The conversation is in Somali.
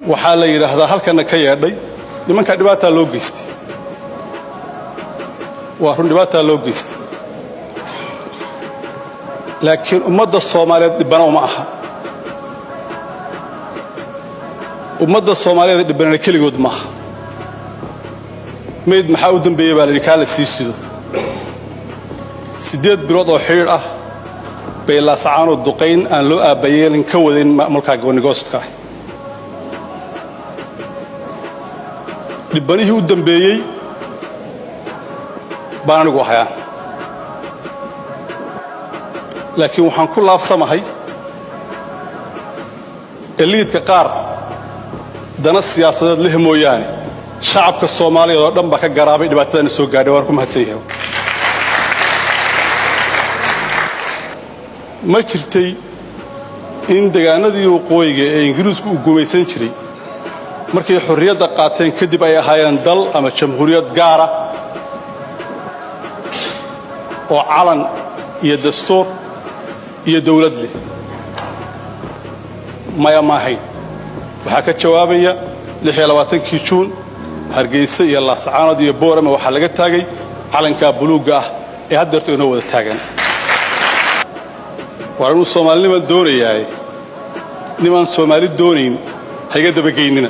waxaa la yiraahdaa halkana ka yeedhay nimanka dhibaato loo geystay waa run dhibaato loo geystay laakiin ummadda Soomaaliyeed dhibana uma aha ummadda Soomaaliyeed dhibana kaligood ma aha meed maxaa u dambeeyay baa la kala sii sido 8 bilood oo xiriir ah bay la sacaano duqeyn aan loo aabayeelin ka wadin maamulka goonigoostka dhibanihi u dambeeyay baan anigu hayaan laakiin waxaan ku laabsamahay eliidka qaar dana siyaasadeed leh mooyaane shacabka Soomaaliyeed oo dhan ba ka garaabay dhibaatadan soo gaadhay waan ku mahadsanyahay ma jirtay in deegaanadii waqooyiga ee Ingiriisku u gumaysan jiray markay xorriyadda qaateen kadib ay ahaayeen dal ama jamhuuriyad gaar ah oo calan iyo dastuur iyo dawlad leh maya maahay waxa ka jawaabaya 26 Juun Hargeysa iyo Laascaanood iyo Boorama waxa laga taagay calanka buluuga ah ee hadda inoo wada taagan waanu Soomaalnimo doonayaa niman Soomaali doonayn hayga daba geynina